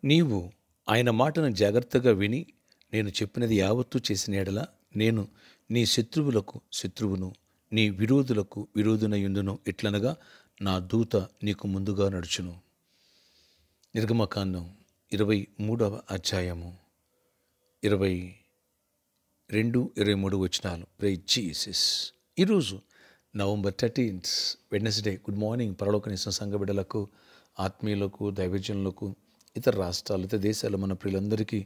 నీవు ఆయన మాటను జాగ్రత్తగా విని నేను చెప్పినది యావత్తూ చేసిన యెడల నేను నీ శత్రువులకు శత్రువును, నీ విరోధులకు విరోధునయుందును. ఎట్లనగా నా దూత నీకు ముందుగా నడుచును. నిర్గమకాండం 23వ అధ్యాయము 22, 23 వచనాలు. Praise Jesus. ఈరోజు నవంబర్ 13 వెడ్నెస్డే. గుడ్ మార్నింగ్ పరలోకనిస్తున్న సంఘ బిడ్డలకు, ఆత్మీయులకు, దైవజనులకు, ఇతర రాష్ట్రాలు, ఇతర దేశాలు మన ప్రియులందరికీ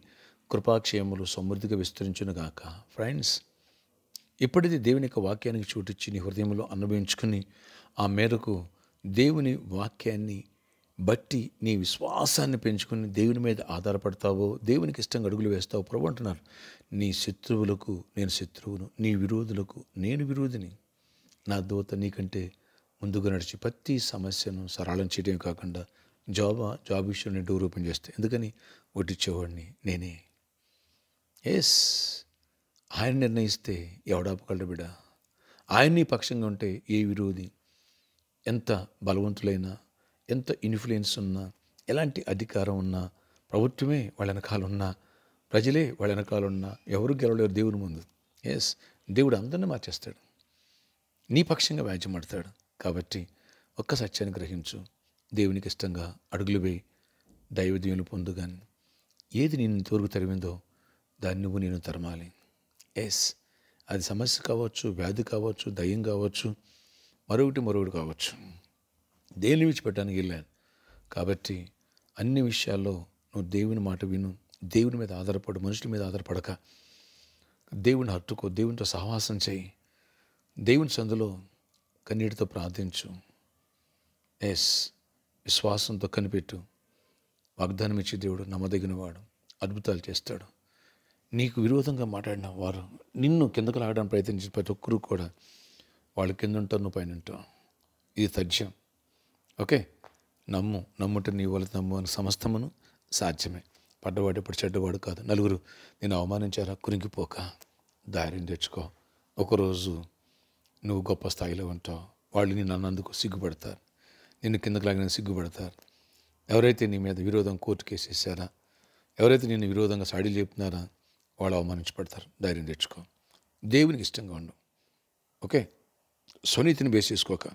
కృపాక్షేమములు సమృద్ధిగా విస్తరించునుగాక. ఫ్రెండ్స్, ఇప్పటిది దేవుని యొక్క వాక్యానికి చోటిచ్చి నీ హృదయంలో అనుభవించుకుని ఆ మేరకు దేవుని వాక్యాన్ని బట్టి నీ విశ్వాసాన్ని పెంచుకుని దేవుని మీద ఆధారపడతావో, దేవునికి ఇష్టంగా అడుగులు వేస్తావో ప్రభు అంటున్నారు, నీ శత్రువులకు నేను శత్రువును, నీ విరోధులకు నేను విరోధిని. నా దూత నీకంటే ముందుగా నడిచి ప్రతి సమస్యను సరళం చేయడం కాకుండా జాబ్ విషయంలో డోర్ ఓపెన్ చేస్తే, ఎందుకని ఒట్టిచ్చేవాడిని నేనే. ఎస్, ఆయన నిర్ణయిస్తే ఎవడాపగలడు బిడ్డ. ఆయన నీ పక్షంగా ఉంటే ఏ విరోధి ఎంత బలవంతులైనా, ఎంత ఇన్ఫ్లుయెన్స్ ఉన్నా, ఎలాంటి అధికారం ఉన్నా, ప్రభుత్వమే వాళ్ళ వెనకాల ఉన్నా, ప్రజలే వాళ్ళ వెనకాల ఉన్నా ఎవరు గెలవలేరు దేవుని ముందు. ఎస్, దేవుడు అందరినీ మార్చేస్తాడు, నీ పక్షంగా వ్యాజ్యమాడతాడు. కాబట్టి ఒక్క సత్యాన్ని గ్రహించు, దేవునికి ఇష్టంగా అడుగులు వేయి, దైవదీవులు పొందుగాని. ఏది నేను తోరుకు తరిమిందో దాన్ని నువ్వు నేను తరమాలి. ఎస్, అది సమస్య కావచ్చు, వ్యాధి కావచ్చు, దయ్యం కావచ్చు, మరొకటి కావచ్చు, దేన్ని విడిచిపెట్టడానికి వెళ్ళాను. కాబట్టి అన్ని విషయాల్లో నువ్వు దేవుని మాట విను, దేవుని మీద ఆధారపడు, మనుషుల మీద ఆధారపడక దేవుని హత్తుకో, దేవునితో సహవాసం చేయి, దేవుని సందులో కన్నీటితో ప్రార్థించు. ఎస్, విశ్వాసంతో కనిపెట్టు. వాగ్దానం ఇచ్చే దేవుడు నమ్మదగినవాడు, అద్భుతాలు చేస్తాడు. నీకు విరోధంగా మాట్లాడిన వారు నిన్ను కిందకు లాగడానికి ప్రయత్నించిన ప్రతి ఒక్కరూ కూడా వాళ్ళు కింద ఉంటారు, నువ్వు పైన ఉంటావు. ఇది తథ్యం. ఓకే, నమ్ముట నీ వల్ల నమ్ము అని సమస్తమును సాధ్యమే. పడ్డవాడు ఇప్పుడు చెడ్డవాడు కాదు. నలుగురు నేను అవమానించారా, కురింగిపోక ధైర్యం తెచ్చుకో. ఒకరోజు నువ్వు గొప్ప స్థాయిలో ఉంటావు. వాళ్ళు నేను అన్నందుకు సిగ్గుపడతారు, నిన్ను కిందకు లాగిన సిగ్గుపడతారు. ఎవరైతే నీ మీద విరోధం కోర్టు కేసు వేసారా, ఎవరైతే నిన్ను విరోధంగా సాడీలు చెప్తున్నారా, వాళ్ళు అవమానించబడతారు. ధైర్యం తెచ్చుకో, దేవునికి ఇష్టంగా ఉండు. ఓకే, స్వనీతిని బేస్ చేసుకోక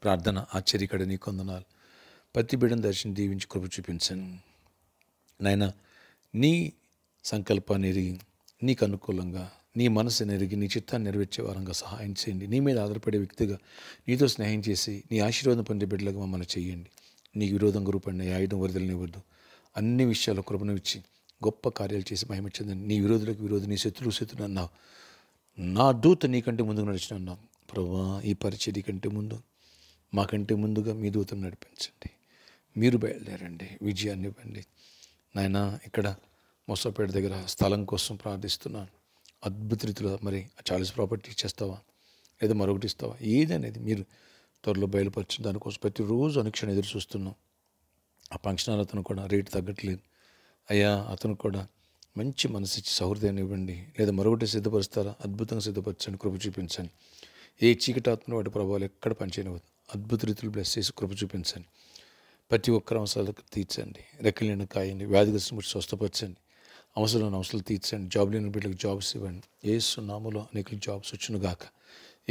ప్రార్థన, ఆశ్చర్యకడ నీ కొందనాలు. ప్రతి బిడ్డను దర్శనం దీవించి కృప చూపించాను నాయన. నీ సంకల్పాన్ని ఎరిగి, నీకు అనుకూలంగా, నీ మనసుని ఎరిగి, నీ చిత్తాన్ని నెరవేర్చే వారంగా సహాయం చేయండి. నీ మీద ఆధారపడే వ్యక్తిగా, నీతో స్నేహం చేసి నీ ఆశీర్వాదం పొందే బిడ్డలుగా మమ్మల్ని చేయండి. నీకు విరోధంగా రూపడిన ఆయుధం వరదలనివ్వద్దు. అన్ని విషయాల్లో కృపను ఇచ్చి గొప్ప కార్యాలు చేసి మహిమ చెందండి. నీ విరోధులకు విరోధి, నీ శత్రువు అన్నావు. నా దూత నీకంటే ముందుకు నడిచిన అన్నావు. ప్రభువా, ఈ పరిచర్య కంటే ముందు, మాకంటే ముందుగా మీ దూతను నడిపించండి. మీరు బయలుదేరండి, విజయాన్ని ఇవ్వండి నాయన. ఇక్కడ మోసపేట దగ్గర స్థలం కోసం ప్రార్థిస్తున్నాను. అద్భుత రీతిలో మరి 40 ప్రాపర్టీ ఇచ్చేస్తావా, లేదా మరొకటి ఇస్తావా, ఏదనేది మీరు త్వరలో బయలుపరచు. దానికోసం ప్రతిరోజు అనుక్షణం ఎదురు చూస్తున్నాం. ఆ ఫంక్షన్ అతను కూడా రేటు తగ్గట్లేదు అయ్యా. అతను కూడా మంచి మనసు ఇచ్చి సౌహృదయాన్ని ఇవ్వండి, లేదా మరొకటి సిద్ధపరుస్తారా, అద్భుతంగా సిద్ధపరచండి, కృప చూపించండి. ఏ చీకటి ఆత్మ వాటి ప్రభావాలు ఎక్కడ పనిచేయనివ్వదు. అద్భుత రీతిలో బ్లెస్ చేసి కృప చూపించండి. ప్రతి ఒక్కరి అవసరాలకు తీర్చండి. రెక్కలేని కాయండి, వ్యాధిగ్రస్తులను బట్టి స్వస్థపరచండి. అవసరాలు తీర్చండి. జాబ్ లేని బిడ్డలకు జాబ్స్ ఇవ్వండి. యేసు నామములో అనేక జాబ్స్ వచ్చునుగాక.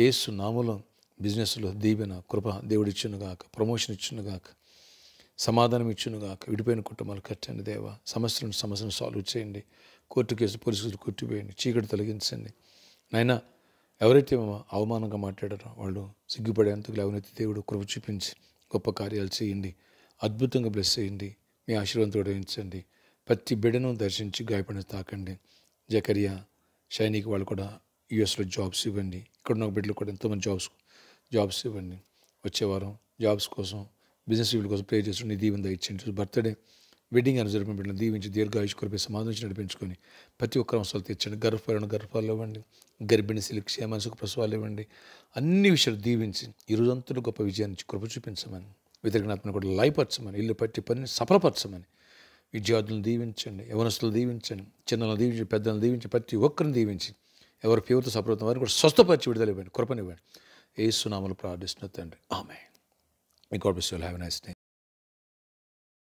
యేసు నామములో బిజినెస్లో దీవెన, కృప దేవుడు ఇచ్చునుగాక. ప్రమోషన్ ఇచ్చునుగాక. సమాధానం ఇచ్చునుగాక. విడిపోయిన కుటుంబాలు కట్టండి దేవా. సమస్యలను సాల్వ్ చేయండి. కోర్టు కేసు పోలీసులు కొట్టివేయండి. చీకటి తొలగించండి నాయన. ఎవరైతే అవమానంగా మాట్లాడారో వాళ్ళు సిగ్గుపడేందుకు అవినీతి దేవుడు కృప చూపించి గొప్ప కార్యాలు చేయండి. అద్భుతంగా బ్లెస్ చేయండి. మీ ఆశీర్వాదంతో వహించండి. ప్రతి బిడ్డను దర్శించి గాయపడిన తాకండి. జకరియా, షైనీకి వాళ్ళు కూడా యూఎస్లో జాబ్స్ ఇవ్వండి. ఇక్కడ ఉన్న బిడ్డలు కూడా ఎంతోమంది జాబ్స్ ఇవ్వండి. వచ్చే వారం జాబ్స్ కోసం, బిజినెస్ వీళ్ళ కోసం ప్రే చేస్తూ నీ దీవెన దయచేయండి. బర్త్డే, వెడ్డింగ్ అని జరిపిన బిడ్డలు దీవించి దీర్ఘాయుష్ కొరపై సమాధించి నడిపించుకొని ప్రతి ఒక్కరు అవసరాలు తీర్చండి. గర్భఫలాలు ఇవ్వండి. గర్భిణి స్త్రీలకు క్షేమానికి ప్రసవాలు ఇవ్వండి. అన్ని విషయాలు దీవించి ఈ రోజంతా గొప్ప విజయాన్ని కృప చూపించమని, వ్యతిరేకనాత్మను కూడా లయపరచమని, ఇల్లు పట్టి పనిని సఫలపరచమని. విద్యార్థులను దీవించండి, యవనస్తులు దీవించండి, చిన్నలను దీవించి, పెద్దలను దీవించి, ప్రతి ఒక్కరిని దీవించి, ఎవరి పేరుతో సఫలవుతున్న వారిని కూడా స్వస్థపరిచి విడుదల ఇవ్వండి, కృపనివ్వండి. యేసు నామములో ప్రార్థిస్తున్న తండ్రి, amen. May God bless you. Have a nice day.